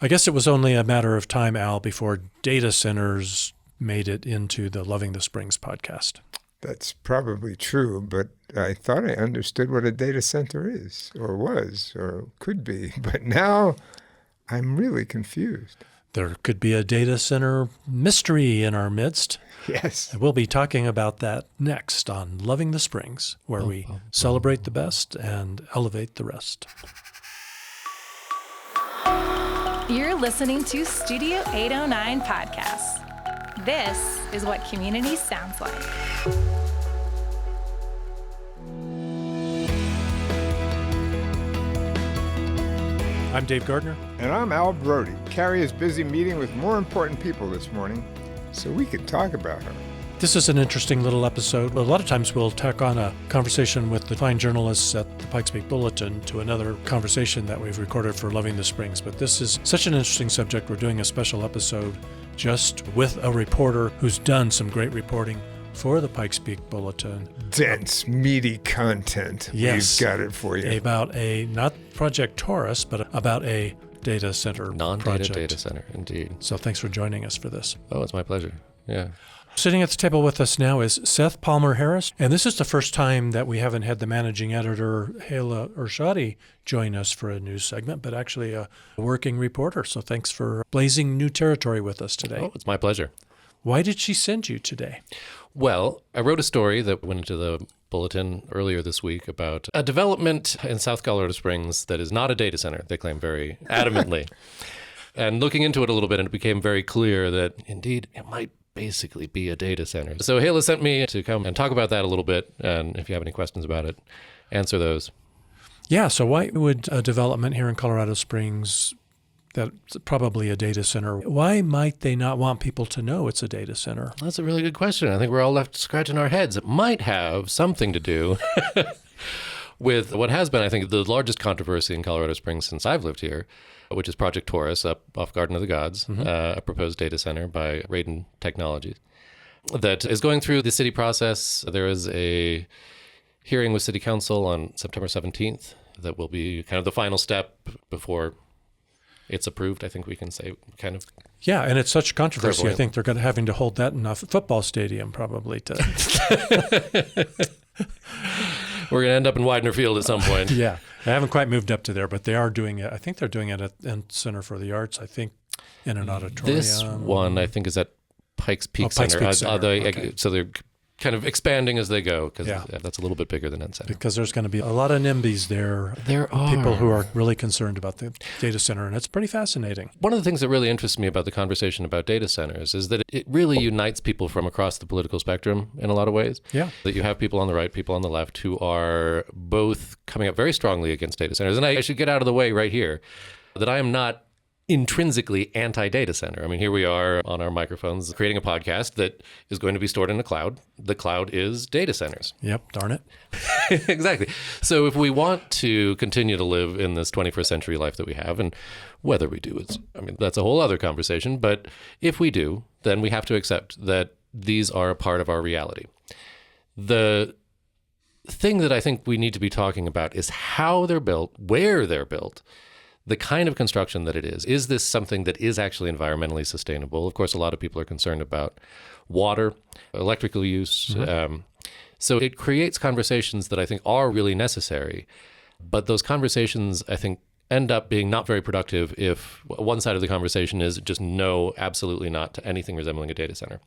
I guess it was only a matter of time, Al, before data centers made it into the Loving the Springs podcast. That's probably true, but I thought I understood what a data center is, or was, or could be. But now I'm really confused. There could be a data center mystery in our midst. Yes. And we'll be talking about that next on Loving the Springs, where we celebrate the best and elevate the rest. You're listening to Studio 809 Podcasts. This is what community sounds like. I'm Dave Gardner. And I'm Al Brody. Carrie is busy meeting with more important people this morning, so we can talk about her. This is an interesting little episode. A lot of times we'll tack on a conversation with the fine journalists at the Pikes Peak Bulletin to another conversation that we've recorded for Loving the Springs. But this is such an interesting subject. We're doing a special episode just with a reporter who's done some great reporting for the Pikes Peak Bulletin. Dense, meaty content. Yes. We've got it for you. About a, not Project Taurus, but about a data center non-data data center, indeed. So thanks for joining us for this. Oh, it's my pleasure. Yeah. Sitting at the table with us now is Seth Palmer Harris, and this is the first time that we haven't had the managing editor, Hala Urshadi, join us for a news segment, but actually a working reporter. So thanks for blazing new territory with us today. Oh, it's my pleasure. Why did she send you today? Well, I wrote a story that went into the Bulletin earlier this week about a development in South Colorado Springs that is not a data center, they claim very adamantly. And looking into it a little bit, and it became very clear that, indeed, it might basically be a data center. So Hala sent me to come and talk about that a little bit, and if you have any questions about it, answer those. Yeah, so why would a development here in Colorado Springs that's probably a data center, why might they not want people to know it's a data center? That's a really good question. I think we're all left scratching our heads. It might have something to do with what has been, I think, the largest controversy in Colorado Springs since I've lived here, which is Project Taurus up off Garden of the Gods, a proposed data center by Raiden Technologies that is going through the city process. There is a hearing with City Council on September 17th that will be kind of the final step before it's approved, I think we can say, kind of. Yeah, and it's such controversy. I think they're having to hold that in a football stadium probably to... We're going to end up in Widener Field at some point. Yeah. I haven't quite moved up to there, but they are doing it. I think they're doing it at Center for the Arts, I think, in an auditorium. This one, I think, is at Pikes Peak Center. Pikes Peak Center. Okay. So they're kind of expanding as they go, because that's a little bit bigger than Ed Center. Because there's going to be a lot of NIMBYs there. There are. People who are really concerned about the data center, and it's pretty fascinating. One of the things that really interests me about the conversation about data centers is that it really unites people from across the political spectrum in a lot of ways. Yeah. That you have people on the right, people on the left who are both coming up very strongly against data centers. And I should get out of the way right here that I am not intrinsically anti-data center. I mean, here we are on our microphones creating a podcast that is going to be stored in a cloud. The cloud is data centers. Yep, darn it. Exactly. So if we want to continue to live in this 21st century life that we have, and whether we do, that's a whole other conversation, but if we do, then we have to accept that these are a part of our reality. The thing that I think we need to be talking about is how they're built, where they're built, the kind of construction that it is. Is this something that is actually environmentally sustainable? Of course, a lot of people are concerned about water, electrical use. So it creates conversations that I think are really necessary. But those conversations, I think, end up being not very productive if one side of the conversation is just no, absolutely not to anything resembling a data center.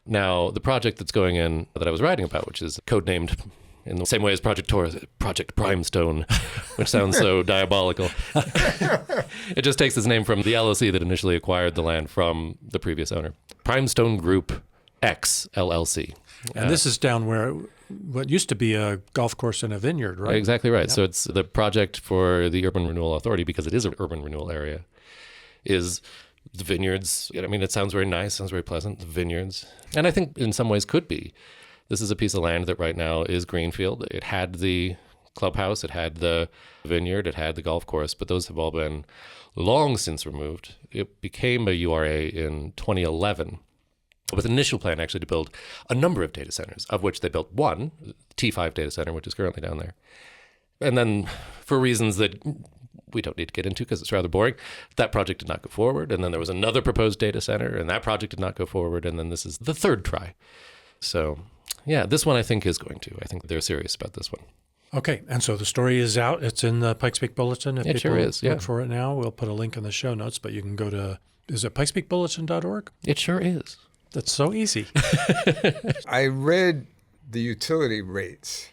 Now, the project that's going in that I was writing about, which is codenamed in the same way as Project Taurus, Project Primestone, which sounds so diabolical. It just takes its name from the LLC that initially acquired the land from the previous owner. Primestone Group X LLC. And this is down where what used to be a golf course and a vineyard, right? Exactly right. Yep. So it's the project for the Urban Renewal Authority, because it is an urban renewal area, is the vineyards. I mean, it sounds very nice, sounds very pleasant, the vineyards. And I think in some ways could be. This is a piece of land that right now is greenfield. It had the clubhouse, it had the vineyard, it had the golf course, but those have all been long since removed. It became a URA in 2011 with an initial plan actually to build a number of data centers, of which they built one, T5 data center, which is currently down there. And then for reasons that we don't need to get into because it's rather boring. That project did not go forward. And then there was another proposed data center, and that project did not go forward. And then this is the third try. So, yeah, this one I think is going to. I think they're serious about this one. Okay, and so the story is out. It's in the Pikes Peak Bulletin. If It sure is, yeah. Look for it now. We'll put a link in the show notes, but you can go to, is it pikespeakbulletin.org? It sure is. That's so easy. I read the utility rates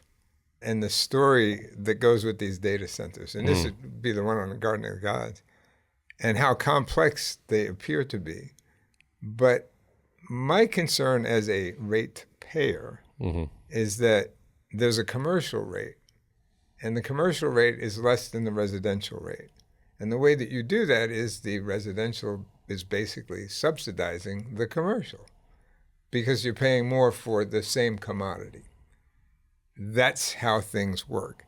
and the story that goes with these data centers, and this would be the one on the Garden of Gods, and how complex they appear to be. But my concern as a rate payer is that there's a commercial rate, and the commercial rate is less than the residential rate. And the way that you do that is the residential is basically subsidizing the commercial because you're paying more for the same commodity. That's how things work.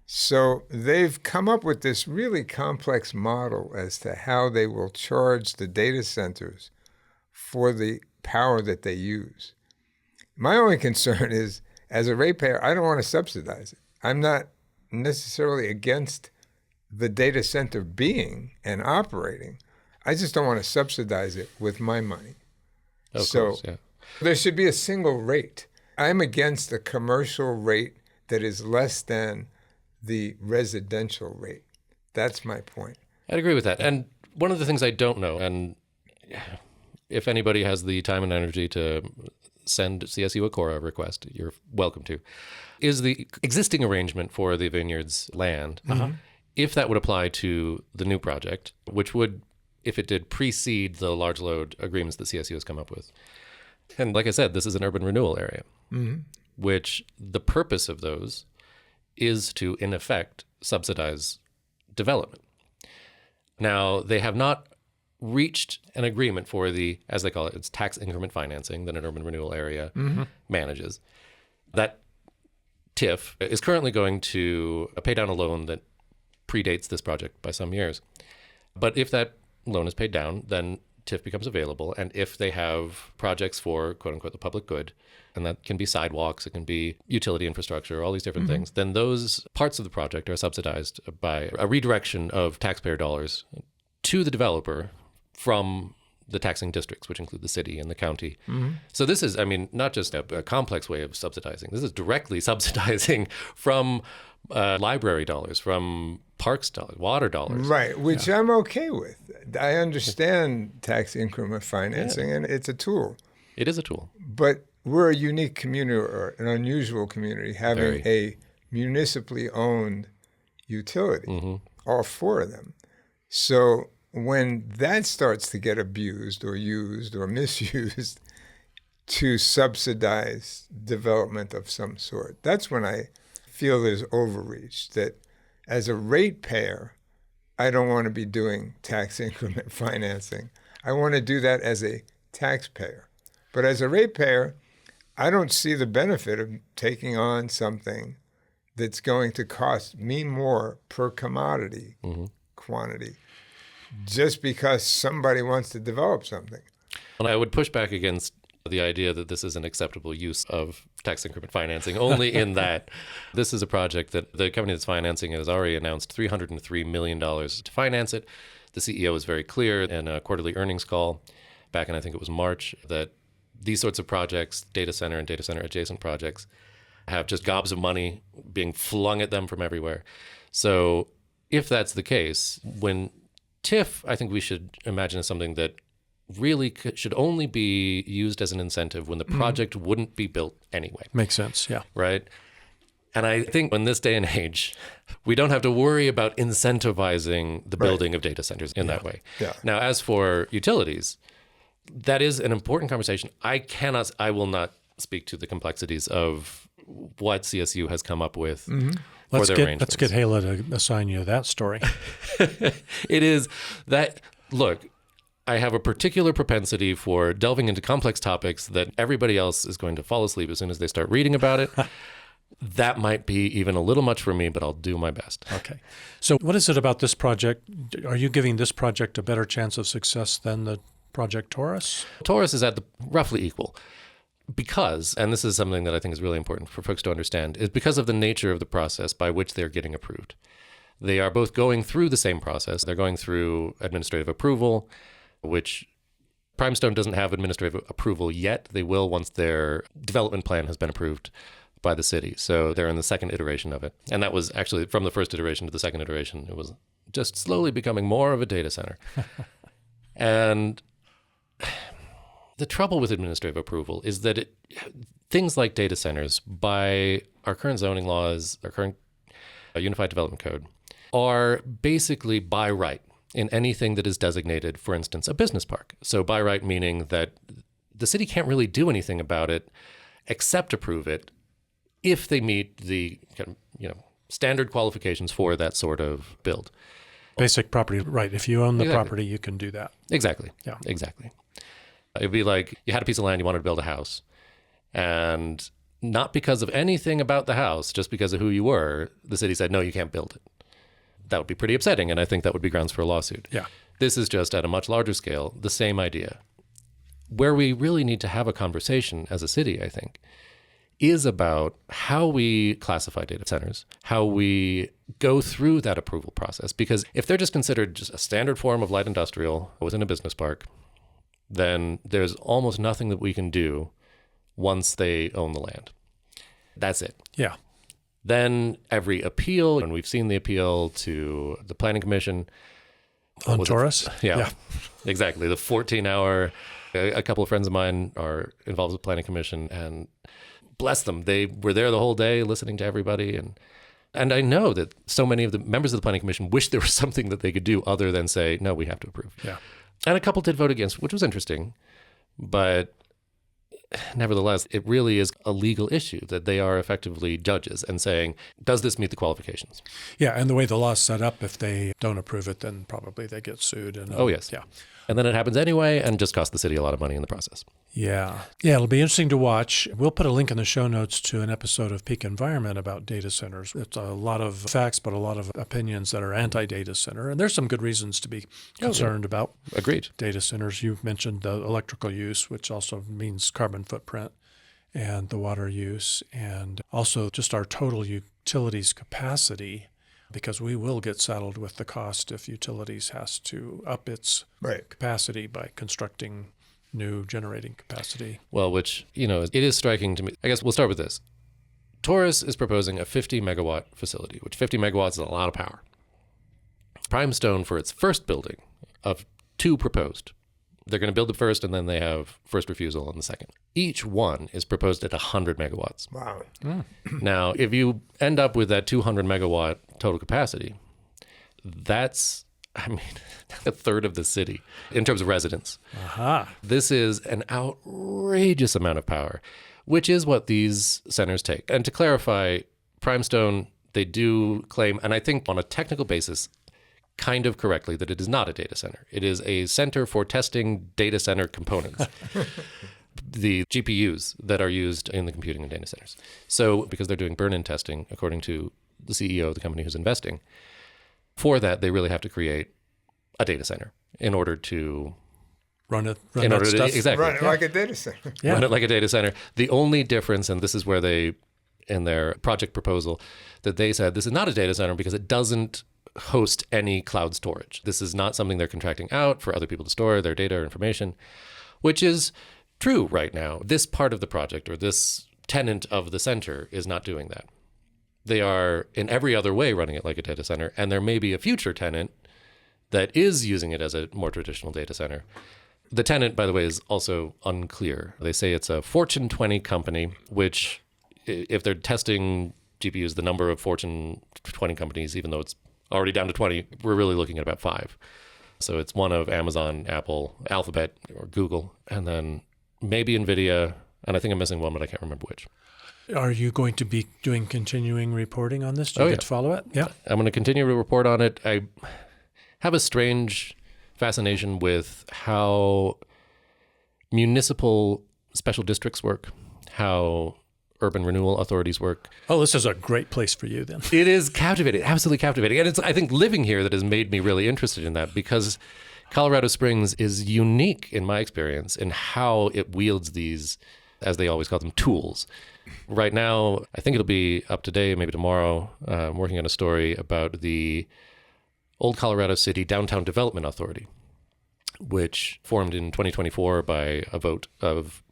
So they've come up with this really complex model as to how they will charge the data centers for the power that they use. My only concern is, as a ratepayer, I don't want to subsidize it. I'm not necessarily against the data center being and operating. I just don't want to subsidize it with my money. Of course, yeah. There should be a single rate. I'm against a commercial rate that is less than the residential rate. That's my point. I'd agree with that. And one of the things I don't know, and if anybody has the time and energy to send CSU a Cora request, you're welcome to, is the existing arrangement for the vineyard's land, if that would apply to the new project, which would, if it did, precede the large load agreements that CSU has come up with. And like I said, this is an urban renewal area, which the purpose of those is to, in effect, subsidize development. Now, they have not reached an agreement for the, as they call it, it's tax increment financing that an urban renewal area manages. That TIF is currently going to pay down a loan that predates this project by some years. But if that loan is paid down, then TIF becomes available. And if they have projects for, quote unquote, the public good, and that can be sidewalks, it can be utility infrastructure, all these different things, then those parts of the project are subsidized by a redirection of taxpayer dollars to the developer from the taxing districts, which include the city and the county. So this is, I mean, not just a complex way of subsidizing. This is directly subsidizing from library dollars, from parks dollars, water dollars. Right, which I'm okay with. I understand tax increment financing, and it's a tool. It is a tool. But we're a unique community, or an unusual community, having a municipally owned utility, all four of them. So when that starts to get abused or used or misused to subsidize development of some sort, that's when I feel there's overreach, that as a ratepayer, I don't want to be doing tax increment financing. I want to do that as a taxpayer. But as a ratepayer, I don't see the benefit of taking on something that's going to cost me more per commodity quantity just because somebody wants to develop something. And I would push back against the idea that this is an acceptable use of tax increment financing, only in that this is a project that the company that's financing it has already announced $303 million to finance it. The CEO was very clear in a quarterly earnings call back in, I think it was March, that these sorts of projects, data center and data center adjacent projects, have just gobs of money being flung at them from everywhere. So if that's the case, when TIF, I think we should imagine as something that really should only be used as an incentive when the project wouldn't be built anyway. Makes sense, yeah. Right? And I think in this day and age, we don't have to worry about incentivizing the building of data centers in that way. Now, as for utilities, that is an important conversation. I will not speak to the complexities of what CSU has come up with for their arrangements. Let's get Hala to assign you that story. It is that, look, I have a particular propensity for delving into complex topics that everybody else is going to fall asleep as soon as they start reading about it. That might be even a little much for me, but I'll do my best. Okay. So what is it about this project? Are you giving this project a better chance of success than the Project Taurus? Taurus is at the roughly equal because, and this is something that I think is really important for folks to understand, is because of the nature of the process by which they're getting approved. They are both going through the same process. They're going through administrative approval, which Primestone doesn't have administrative approval yet. They will once their development plan has been approved by the city. So they're in the second iteration of it. And that was actually from the first iteration to the second iteration. It was just slowly becoming more of a data center. And the trouble with administrative approval is that things like data centers, by our current zoning laws, our current Unified Development Code, are basically by right in anything that is designated, for instance, a business park. So by right meaning that the city can't really do anything about it except approve it if they meet the standard qualifications for that sort of build. Basic property right. If you own the Exactly. property, you can do that. Exactly. Yeah. Exactly. It'd be like you had a piece of land, you wanted to build a house, and not because of anything about the house, just because of who you were, the city said, no, you can't build it. That would be pretty upsetting, and I think that would be grounds for a lawsuit. Yeah. This is just at a much larger scale, the same idea. Where we really need to have a conversation as a city, I think, is about how we classify data centers, how we go through that approval process. Because if they're just considered just a standard form of light industrial within a business park, then there's almost nothing that we can do once they own the land. That's it. Yeah. Then every appeal, and we've seen the appeal to the Planning Commission. On Taurus? Yeah, exactly. The 14-hour, a couple of friends of mine are involved with the Planning Commission, and bless them, they were there the whole day listening to everybody. And I know that so many of the members of the Planning Commission wish there was something that they could do other than say, no, we have to approve. Yeah. And a couple did vote against, which was interesting. But nevertheless, it really is a legal issue that they are effectively judges and saying, does this meet the qualifications? Yeah, and the way the law's set up, if they don't approve it, then probably they get sued. And Oh, yes. Yeah. And then it happens anyway and just costs the city a lot of money in the process. Yeah. Yeah, it'll be interesting to watch. We'll put a link in the show notes to an episode of Peak Environment about data centers. It's a lot of facts, but a lot of opinions that are anti-data center. And there's some good reasons to be concerned about Agreed. data centers. You mentioned the electrical use, which also means carbon footprint, and the water use, and also just our total utilities capacity, because we will get saddled with the cost if utilities has to up its Right. capacity by constructing new generating capacity. Well, which, it is striking to me. I guess we'll start with this. Taurus is proposing a 50 megawatt facility, which 50 megawatts is a lot of power. Primestone, for its first building of 2 proposed, they're going to build the first and then they have first refusal on the second. Each one is proposed at 100 megawatts. Wow. Now, if you end up with that 200 megawatt total capacity, that's, a third of the city in terms of residents. Aha. This is an outrageous amount of power, which is what these centers take. And to clarify, Primestone, they do claim, and I think on a technical basis, kind of correctly, that it is not a data center. It is a center for testing data center components. The GPUs that are used in the computing and data centers. So because they're doing burn-in testing, according to the CEO of the company who's investing, for that, they really have to create a data center in order to Run in order to exactly Run it like a data center. Yeah. run it like a data center. The only difference, and this is where they, in their project proposal, that they said this is not a data center because it doesn't host any cloud storage. This is not something they're contracting out for other people to store their data or information, which is true right now. This part of the project or this tenant of the center is not doing that. They are in every other way running it like a data center, and there may be a future tenant that is using it as a more traditional data center. The tenant, by the way, is also unclear. They say it's a Fortune 20 company, which if they're testing GPUs, the number of Fortune 20 companies, even though it's already down to 20, we're really looking at about 5. So it's one of Amazon, Apple, Alphabet, or Google, and then maybe NVIDIA, and I think I'm missing one, but I can't remember which. Are you going to be doing continuing reporting on this? Do you Oh, get yeah. to follow it? Yeah. I'm going to continue to report on it. I have a strange fascination with how municipal special districts work, how urban renewal authorities work. Oh, this is a great place for you then. It is captivating, absolutely captivating. And it's, I think, living here that has made me really interested in that, because Colorado Springs is unique, in my experience, in how it wields these as they always call them, tools. Right now, I think it'll be up today, maybe tomorrow. I'm working on a story about the Old Colorado City Downtown Development Authority, which formed in 2024 by a vote of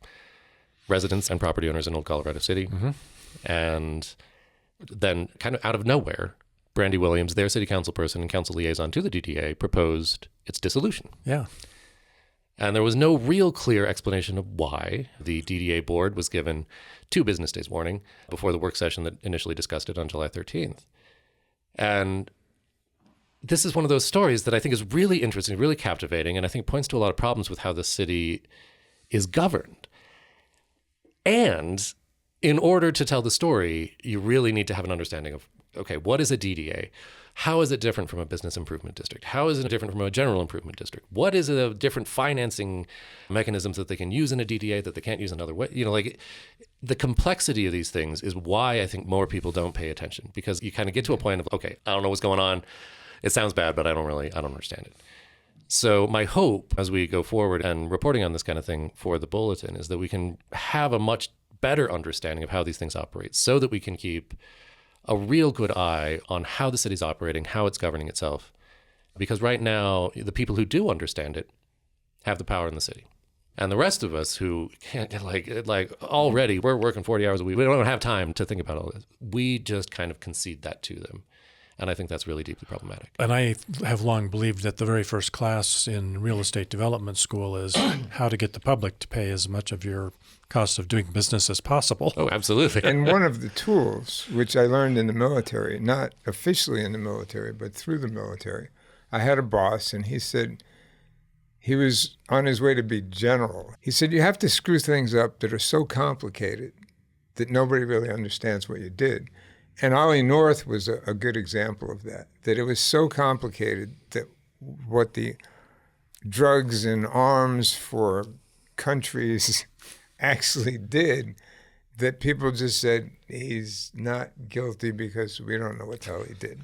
residents and property owners in Old Colorado City. And then kind of out of nowhere, Brandy Williams, their city council person and council liaison to the DDA, proposed its dissolution. Yeah. And there was no real clear explanation of why. The DDA board was given 2 business days warning before the work session that initially discussed it on July 13th. And this is one of those stories that I think is really interesting, really captivating, and I think points to a lot of problems with how the city is governed. And in order to tell the story, you really need to have an understanding of, okay, what is a DDA? How is it different from a business improvement district? How is it different from a general improvement district? What is the different financing mechanisms that they can use in a DDA that they can't use another way? You know, like the complexity of these things is why I think more people don't pay attention, because you kind of get to a point of, okay, I don't know what's going on. It sounds bad, but I don't understand it. So my hope as we go forward and reporting on this kind of thing for the Bulletin is that we can have a much better understanding of how these things operate so that we can keep a real good eye on how the city's operating, how it's governing itself. Because right now, the people who do understand it have the power in the city. And the rest of us who can't, like already, we're working 40 hours a week. We don't have time to think about all this. We just kind of concede that to them. And I think that's really deeply problematic. And I have long believed that the very first class in real estate development school is how to get the public to pay as much of your cost of doing business as possible. Oh, absolutely. And one of the tools, which I learned in the military, not officially in the military, but through the military, I had a boss, and he said, he was on his way to be general. He said, you have to screw things up that are so complicated that nobody really understands what you did. And Ollie North was a good example of that it was so complicated that what the drugs and arms for countries actually did, that people just said, he's not guilty because we don't know what the hell he did.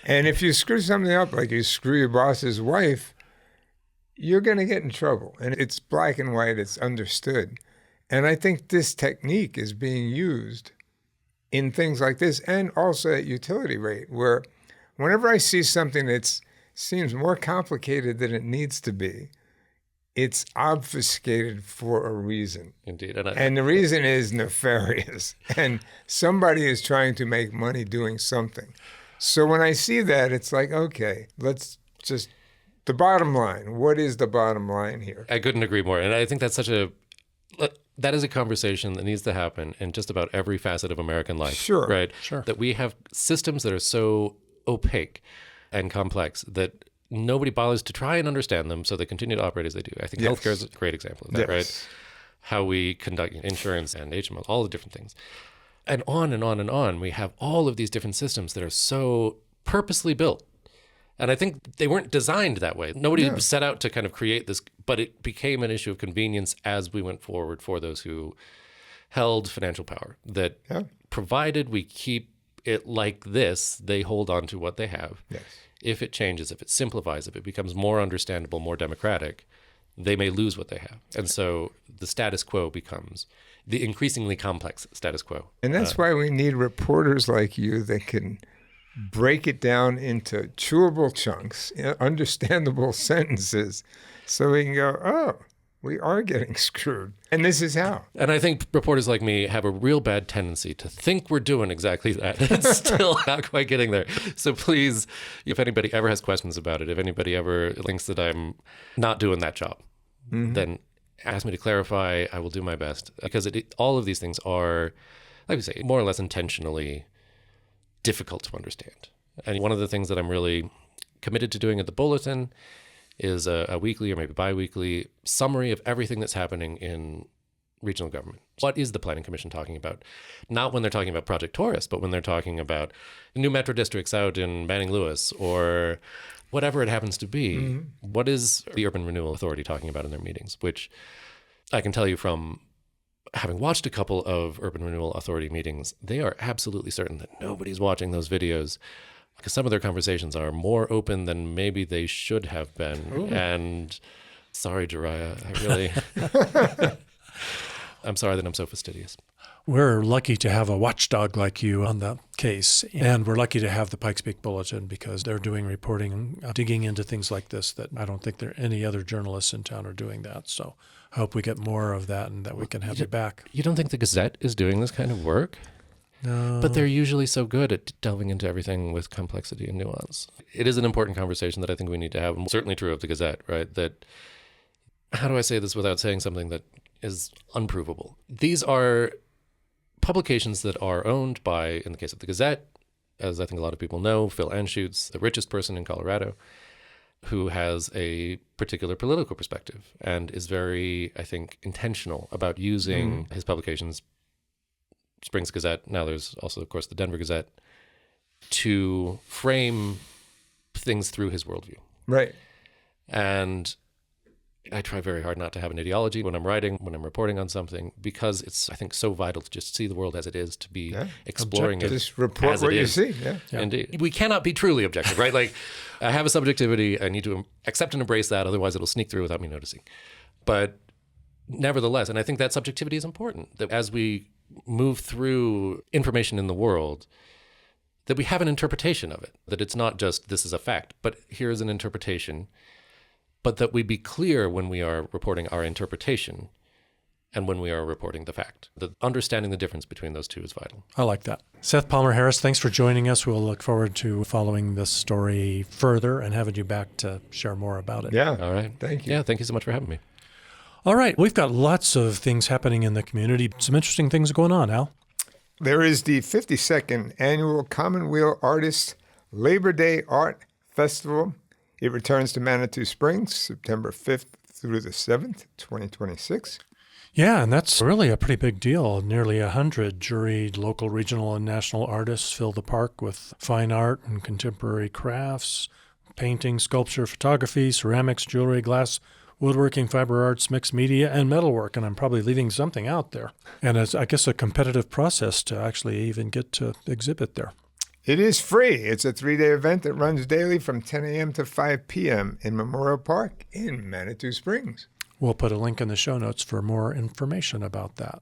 And if you screw something up, like you screw your boss's wife, you're going to get in trouble. And it's black and white, it's understood. And I think this technique is being used in things like this, and also at utility rate, where whenever I see something that seems more complicated than it needs to be, it's obfuscated for a reason. Indeed. And the reason is nefarious. And somebody is trying to make money doing something. So when I see that, it's like, okay, let's just, the bottom line. What is the bottom line here? I couldn't agree more. And I think that's that is a conversation that needs to happen in just about every facet of American life. Sure. Right? Sure. That we have systems that are so opaque and complex that nobody bothers to try and understand them, so they continue to operate as they do. I think Yes. healthcare is a great example of that, Yes. right? How we conduct insurance and HMO, all the different things. And on and on and on. We have all of these different systems that are so purposely built. And I think they weren't designed that way. Nobody set out to kind of create this, but it became an issue of convenience as we went forward for those who held financial power. That provided we keep it like this, they hold on to what they have. Yes. If it changes, if it simplifies, if it becomes more understandable, more democratic, they may lose what they have. And so the status quo becomes the increasingly complex status quo. And that's why we need reporters like you that can break it down into chewable chunks, understandable sentences, so we can go, oh, we are getting screwed. And this is how. And I think reporters like me have a real bad tendency to think we're doing exactly that. It's still not quite getting there. So please, if anybody ever has questions about it, if anybody ever thinks that I'm not doing that job, then ask me to clarify. I will do my best. Because all of these things are, like we say, more or less intentionally difficult to understand. And one of the things that I'm really committed to doing at the Bulletin is a weekly or maybe bi-weekly summary of everything that's happening in regional government. What is the Planning Commission talking about? Not when they're talking about Project Taurus, but when they're talking about new metro districts out in Banning Lewis or whatever it happens to be. What is the Urban Renewal Authority talking about in their meetings? Which I can tell you from having watched a couple of Urban Renewal Authority meetings, they are absolutely certain that nobody's watching those videos because some of their conversations are more open than maybe they should have been. Ooh. And sorry, Jariah, I really... I'm sorry that I'm so fastidious. We're lucky to have a watchdog like you on the case, and we're lucky to have the Pikes Peak Bulletin because they're doing reporting, digging into things like this that I don't think there any other journalists in town are doing that. So I hope we get more of that and that we can have you back. You don't think the Gazette is doing this kind of work? No. But they're usually so good at delving into everything with complexity and nuance. It is an important conversation that I think we need to have, and certainly true of the Gazette, right? That, how do I say this without saying something that is unprovable? These are publications that are owned by, in the case of the Gazette, as I think a lot of people know, Phil Anschutz, the richest person in Colorado, who has a particular political perspective and is very, I think, intentional about using his publications, Springs Gazette, now there's also, of course, the Denver Gazette, to frame things through his worldview. Right. And I try very hard not to have an ideology when I'm writing, when I'm reporting on something, because it's, I think, so vital to just see the world as it is, to be exploring it. Just report what you see. Yeah. Indeed. We cannot be truly objective, right? Like, I have a subjectivity. I need to accept and embrace that. Otherwise, it'll sneak through without me noticing. But nevertheless, and I think that subjectivity is important, that as we move through information in the world, that we have an interpretation of it, that it's not just this is a fact, but here's an interpretation, but that we be clear when we are reporting our interpretation and when we are reporting the fact. That understanding the difference between those two is vital. I like that. Seth Palmer Harris, thanks for joining us. We'll look forward to following this story further and having you back to share more about it. Yeah. All right. Thank you. Yeah, thank you so much for having me. All right. We've got lots of things happening in the community. Some interesting things going on, Al. There is the 52nd Annual Commonweal Artists Labor Day Art Festival. It returns to Manitou Springs, September 5th through the 7th, 2026. Yeah, and that's really a pretty big deal. Nearly 100 juried local, regional, and national artists fill the park with fine art and contemporary crafts, painting, sculpture, photography, ceramics, jewelry, glass, woodworking, fiber arts, mixed media, and metalwork. And I'm probably leaving something out there. And it's, I guess, a competitive process to actually even get to exhibit there. It is free. It's a 3-day event that runs daily from 10 a.m. to 5 p.m. in Memorial Park in Manitou Springs. We'll put a link in the show notes for more information about that.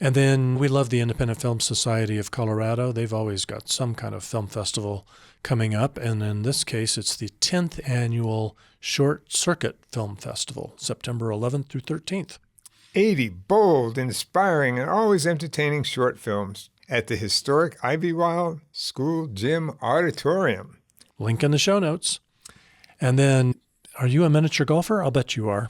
And then we love the Independent Film Society of Colorado. They've always got some kind of film festival coming up. And in this case, it's the 10th annual Short Circuit Film Festival, September 11th through 13th. 80 bold, inspiring, and always entertaining short films at the historic Ivywild School Gym Auditorium. Link in the show notes. And then, are you a miniature golfer? I'll bet you are.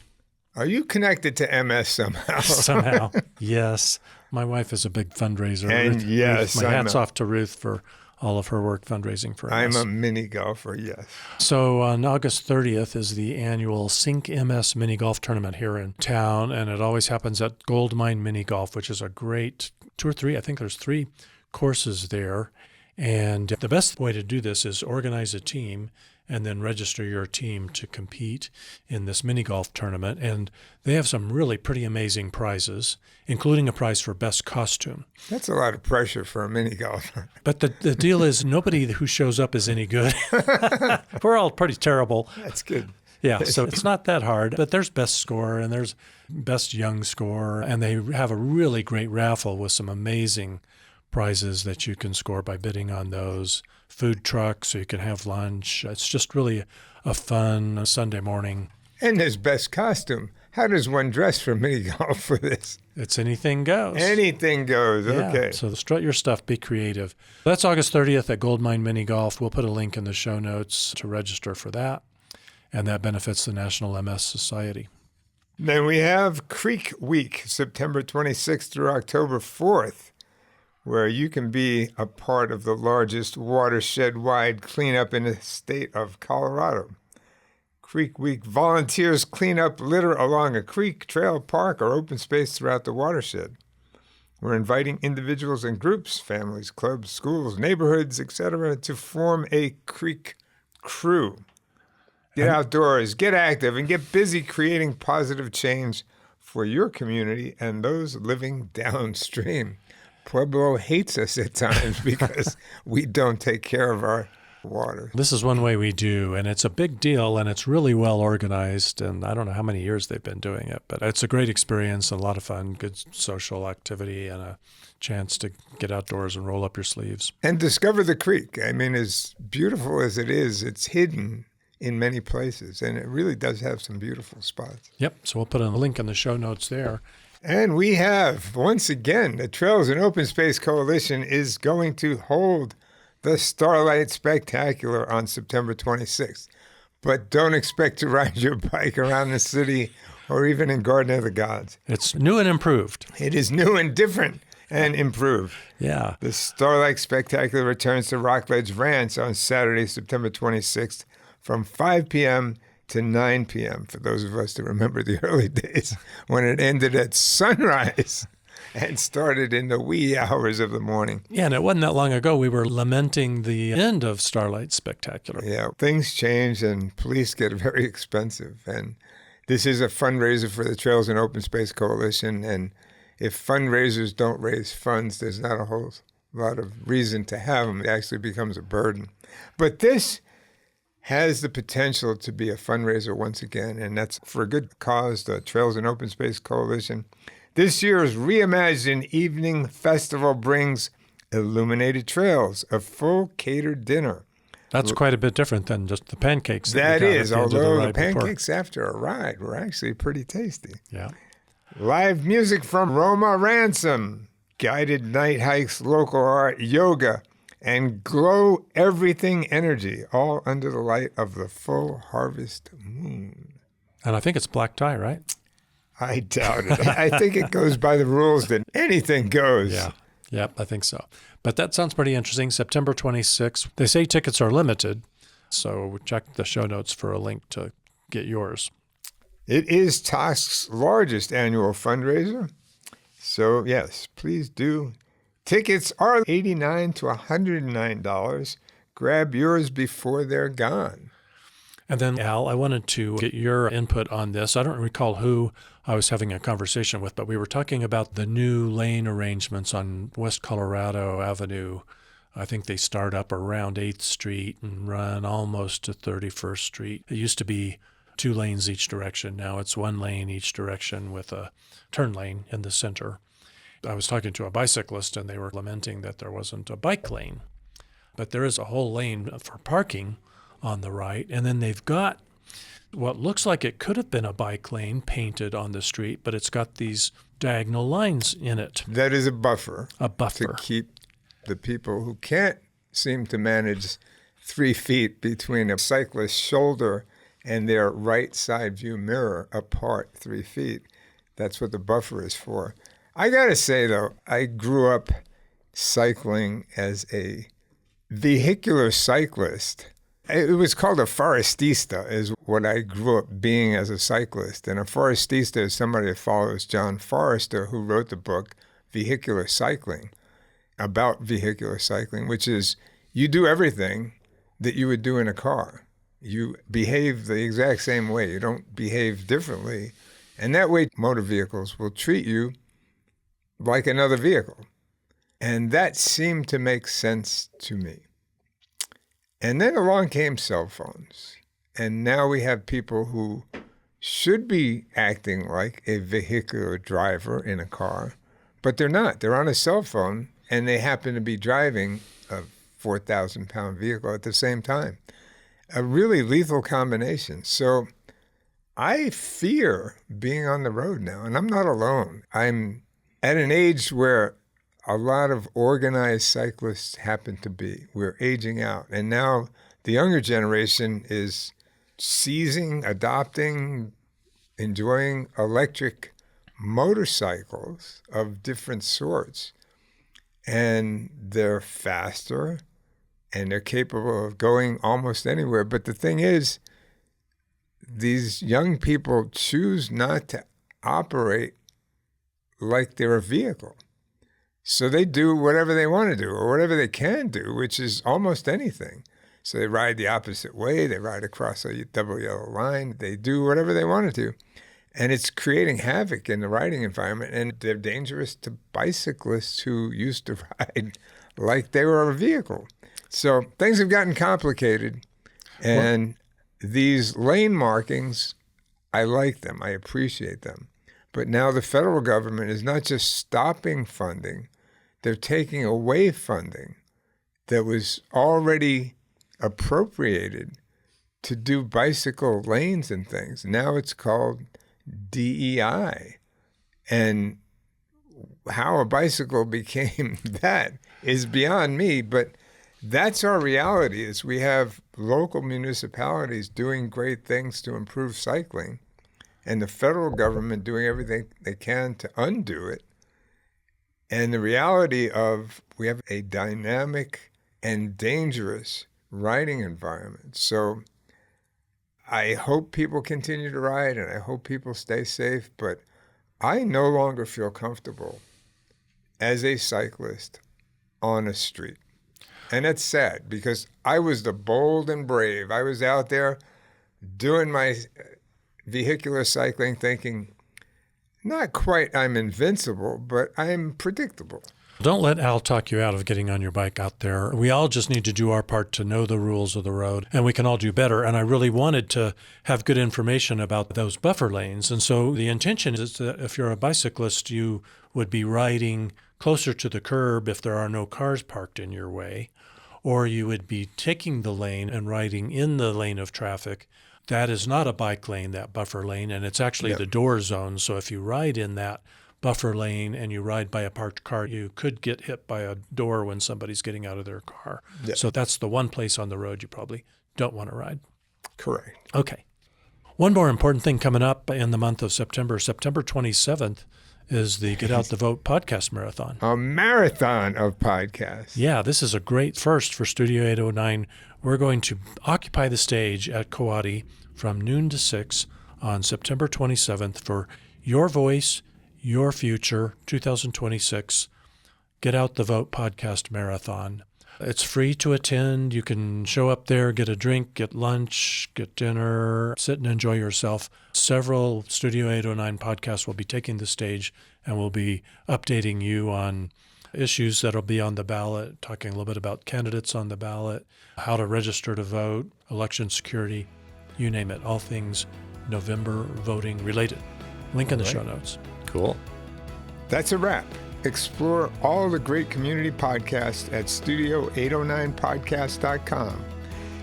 Are you connected to MS somehow? Somehow. Yes. My wife is a big fundraiser. And yes, my hat's off to Ruth for all of her work fundraising for I'm MS. a mini golfer, yes. So on August 30th is the annual Sync MS Mini Golf Tournament here in town, and it always happens at Gold Mine Mini Golf, which is a great 2 or 3, I think there's 3 courses there. And the best way to do this is organize a team and then register your team to compete in this mini golf tournament. And they have some really pretty amazing prizes, including a prize for best costume. That's a lot of pressure for a mini golfer. But the deal is nobody who shows up is any good. We're all pretty terrible. That's good. Yeah, so it's not that hard. But there's best score and there's best young score. And they have a really great raffle with some amazing prizes that you can score by bidding on those. Food trucks, so you can have lunch. It's just really a fun Sunday morning. And there's best costume. How does one dress for mini golf for this? It's anything goes. Anything goes. Yeah, Okay. so strut your stuff, be creative. That's August 30th at Gold Mine Mini Golf. We'll put a link in the show notes to register for that. And that benefits the National MS Society. Then we have Creek Week, September 26th through October 4th, where you can be a part of the largest watershed-wide cleanup in the state of Colorado. Creek Week volunteers clean up litter along a creek, trail, park, or open space throughout the watershed. We're inviting individuals and groups, families, clubs, schools, neighborhoods, etc., to form a creek crew. Get outdoors, get active, and get busy creating positive change for your community and those living downstream. Pueblo hates us at times because we don't take care of our water. This is one way we do, and it's a big deal, and it's really well organized, and I don't know how many years they've been doing it, but it's a great experience and a lot of fun, good social activity, and a chance to get outdoors and roll up your sleeves. And discover the creek. I mean, as beautiful as it is, it's hidden in many places, and it really does have some beautiful spots. Yep, so we'll put a link in the show notes there. And we have, once again, the Trails and Open Space Coalition is going to hold the Starlight Spectacular on September 26th. But don't expect to ride your bike around the city or even in Garden of the Gods. It's new and improved. It is new and different and improved. Yeah. The Starlight Spectacular returns to Rockledge Ranch on Saturday, September 26th from 5 p.m. to 9 p.m. for those of us that remember the early days when it ended at sunrise and started in the wee hours of the morning. Yeah, and it wasn't that long ago we were lamenting the end of Starlight Spectacular. Yeah, things change and police get very expensive. And this is a fundraiser for the Trails and Open Space Coalition. And if fundraisers don't raise funds, there's not a whole lot of reason to have them. It actually becomes a burden. But this has the potential to be a fundraiser once again, and that's for a good cause, the Trails and Open Space Coalition. This year's Reimagined Evening Festival brings illuminated trails, a full catered dinner. That's quite a bit different than just the pancakes. That we got is, at the end of although the ride before. pancakes after a ride were actually pretty tasty. Yeah. Live music from Roma Ransom, guided night hikes, local art, yoga, and glow everything energy, all under the light of the full harvest moon. And I think it's black tie, right? I doubt it. I think it goes by the rules that anything goes. Yeah. Yep, I think so. But that sounds pretty interesting. September 26th. They say tickets are limited, so check the show notes for a link to get yours. It is TOSC's largest annual fundraiser. So, yes, please do. Tickets are $89 to $109. Grab yours before they're gone. And then, Al, I wanted to get your input on this. I don't recall who I was having a conversation with, but we were talking about the new lane arrangements on West Colorado Avenue. I think they start up around 8th Street and run almost to 31st Street. It used to be 2 lanes each direction. Now it's 1 lane each direction with a turn lane in the center. I was talking to a bicyclist, and they were lamenting that there wasn't a bike lane. But there is a whole lane for parking on the right, and then they've got what looks like it could have been a bike lane painted on the street, but it's got these diagonal lines in it. That is a buffer. A buffer. To keep the people who can't seem to manage 3 feet between a cyclist's shoulder and their right side view mirror apart 3 feet. That's what the buffer is for. I got to say, though, I grew up cycling as a vehicular cyclist. It was called a forestista, is what I grew up being as a cyclist. And a forestista is somebody that follows John Forrester, who wrote the book Vehicular Cycling, about vehicular cycling, which is you do everything that you would do in a car. You behave the exact same way. You don't behave differently. And that way, motor vehicles will treat you like another vehicle. And that seemed to make sense to me. And then along came cell phones. And now we have people who should be acting like a vehicular driver in a car, but they're not. They're on a cell phone, and they happen to be driving a 4,000-pound vehicle at the same time. A really lethal combination. So I fear being on the road now, and I'm not alone. I'm at an age where a lot of organized cyclists happen to be. We're aging out. And now the younger generation is seizing, adopting, enjoying electric motorcycles of different sorts. And they're faster, and they're capable of going almost anywhere. But the thing is, these young people choose not to operate like they're a vehicle. So they do whatever they want to do, or whatever they can do, which is almost anything. So they ride the opposite way, they ride across a double yellow line, they do whatever they want to do. And it's creating havoc in the riding environment, and they're dangerous to bicyclists who used to ride like they were a vehicle. So things have gotten complicated, and these lane markings, I like them. I appreciate them. But now the federal government is not just stopping funding, they're taking away funding that was already appropriated to do bicycle lanes and things. Now it's called DEI. And how a bicycle became that is beyond me, but that's our reality. Is we have local municipalities doing great things to improve cycling, and the federal government doing everything they can to undo it. And the reality of we have a dynamic and dangerous riding environment. So I hope people continue to ride, and I hope people stay safe, but I no longer feel comfortable as a cyclist on a street. And it's sad because I was the bold and brave. I was out there doing my vehicular cycling thinking, not quite I'm invincible, but I'm predictable. Don't let Al talk you out of getting on your bike out there. We all just need to do our part to know the rules of the road, and we can all do better. And I really wanted to have good information about those buffer lanes. And so the intention is that if you're a bicyclist, you would be riding closer to the curb if there are no cars parked in your way, or you would be taking the lane and riding in the lane of traffic. That is not a bike lane, that buffer lane, and it's actually the door zone. So if you ride in that buffer lane and you ride by a parked car, you could get hit by a door when somebody's getting out of their car. Yeah. So that's the one place on the road you probably don't want to ride. Correct. Okay. One more important thing coming up in the month of September. September 27th is the Get Out the Vote podcast marathon. A marathon of podcasts. Yeah, this is a great first for Studio 809. We're going to occupy the stage at Coati from noon to 6 on September 27th for Your Voice, Your Future 2026 Get Out the Vote podcast marathon. It's free to attend. You can show up there, get a drink, get lunch, get dinner, sit and enjoy yourself. Several Studio 809 podcasts will be taking the stage, and we'll be updating you on issues that'll be on the ballot, talking a little bit about candidates on the ballot, how to register to vote, election security, you name it, all things November voting related. Link in the show notes. Cool. That's a wrap. Explore all the great community podcasts at studio809podcast.com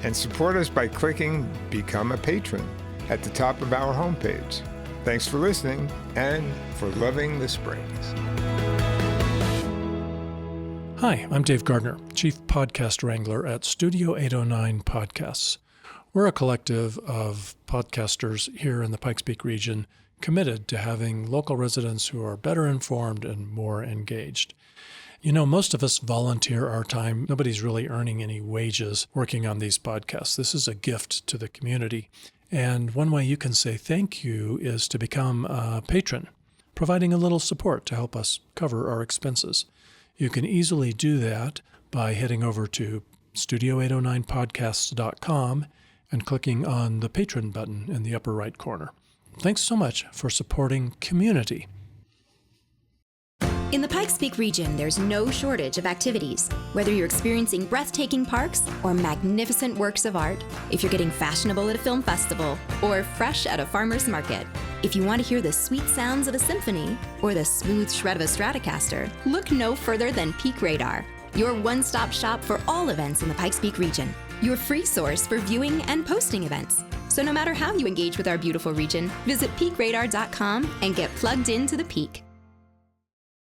and support us by clicking Become a Patron at the top of our homepage. Thanks for listening and for loving the Springs. Hi, I'm Dave Gardner, Chief Podcast Wrangler at Studio 809 Podcasts. We're a collective of podcasters here in the Pikes Peak region committed to having local residents who are better informed and more engaged. You know, most of us volunteer our time. Nobody's really earning any wages working on these podcasts. This is a gift to the community. And one way you can say thank you is to become a patron, providing a little support to help us cover our expenses. You can easily do that by heading over to studio809podcasts.com and clicking on the patron button in the upper right corner. Thanks so much for supporting community. In the Pikes Peak region, there's no shortage of activities. Whether you're experiencing breathtaking parks or magnificent works of art, if you're getting fashionable at a film festival or fresh at a farmer's market, if you want to hear the sweet sounds of a symphony or the smooth shred of a Stratocaster, look no further than Peak Radar, your one-stop shop for all events in the Pikes Peak region. Your free source for viewing and posting events. So no matter how you engage with our beautiful region, visit peakradar.com and get plugged into the peak.